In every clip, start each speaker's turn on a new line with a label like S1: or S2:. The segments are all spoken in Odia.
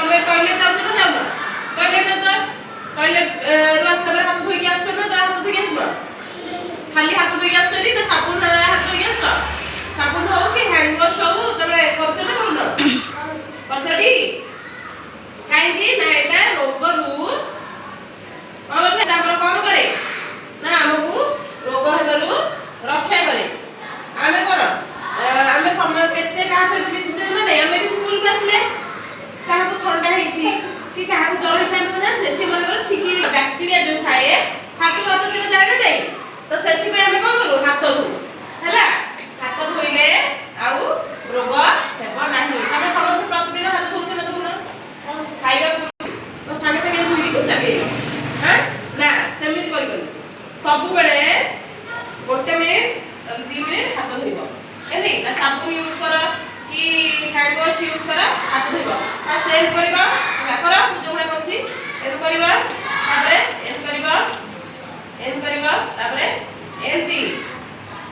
S1: ତମେ ଟଏଲେଟ ଯାଉଛ ନା ଯାଉନ? ଟଏଲେଟ ଯାଉଛ, ଟଏଲେଟ ରୁ ଆସିଲା ପରେ ହାତ ଧୋଇକି ଆସୁଛ ନା ହାତ ଧୋଇକି ଆସିବ? ଖାଲି ହାତ ଧୋଇକି ଆସୁଛ ନା ସାବୁନ ହାତ ଧୋଇକି ଆସୁଛ? ସାବୁନ ହଉ କି ହ୍ୟାଣ୍ଡ ୱାଶ ହଉ ତମେ କରୁଛ ନା କରୁନ? କରୁଛଟି? କାହିଁକି ନା ଏଟା ରୋଗରୁ ଆମର କଣ କରେ ନା ଆମକୁ ରୋଗ ହେବାରୁ ରକ୍ଷା କରେ। ଆମେ କଣ ଆମେ ସମୟ କେତେ କାହା ସହିତ ମିଶୁଛେ ନା ନାଇଁ? ଆମେ ସ୍କୁଲକୁ ଆସିଲେ କାହାକୁ ଥଣ୍ଡା ହେଇଛି କି କାହାକୁ ଜ୍ୱର ହେଇଛି ଆମେ ଜାଣିଛେ? ସେମାନଙ୍କର ଛିକି ବ୍ୟାକ୍ଟେରିଆ ଯୋଉ ଥାଏ ହାତକୁ ହାତ ସେଟା ଯାଏ ନା ନାଇଁ? ତ ସେଥିପାଇଁ ଆମେ କଣ କରୁ? ହାତ ଧୋଉ ହେଲା। ହାତ ଧୋଇଲେ ଆଉ ରୋଗ ହେବ ନାହିଁ। ଆମେ ସମସ୍ତେ ପ୍ରତିଦିନ ହାତ ଧୋଉଛେ ନା ଧୋଉନ? ଖାଇବା ପୂର୍ବରୁ ସାଙ୍ଗେ ସାଙ୍ଗେ ଧୋଇକି ଚାଲିବ ନା ସେମିତି କରିବନି। ସବୁବେଳେ 1 ମିନିଟ 2 ମିନିଟ ହାତ ଧୋଇବ। ଏମିତି ନା ସାବୁନ ୟୁଜ କର କି ହ୍ୟାଣ୍ଡ ୱାଶ ୟୁଜ କର, ହାତ ଧୋଇବ। ଆଉ ସେଭ କରିବ କର ଯୋଉ ଭଳିଆ କରୁଛି ଏମିତି କରିବ, ତାପରେ ଏମିତି କରିବ, ଏମିତି କରିବ, ତାପରେ ଏମିତି,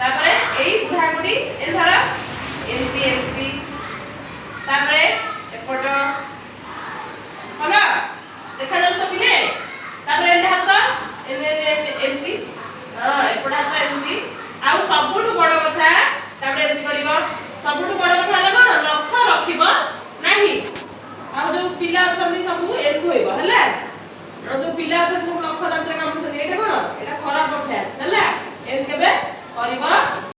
S1: ତାପରେ ଏଇ ବୁଢା ବୁଢୀ ଏମିତି ଧର, ଏମିତି ଏମିତି, ତାପରେ ଏପଟ ହେଲା ଦେଖାଯାଉଛି ତ ପିଲେ? ତାପରେ ଏମିତି ହାତ ଏମିତି, ଏପଟ ହାତ ଏମିତି। ଆଉ ସବୁଠୁ ବଡ କଥା ତାପରେ ଏମିତି କରିବ। ସବୁଠୁ ବଡ କଥା ହେଲା କଣ? ନଖ ରଖିବ ନାହିଁ। ଆଉ ଯୋଉ ପିଲା ଅଛନ୍ତି ସବୁ ଏମିତି ଧୋଇବ ହେଲା। ଆଉ ଯୋଉ ପିଲା ଅଛନ୍ତି ନଖ ଦାନ୍ତରେ କାମୁଛନ୍ତି, ଏଇଟା କଣ? ଏଇଟା ଖରାପ ଅଭ୍ୟାସ ହେଲା। ଏମିତି କେବେ କରିବ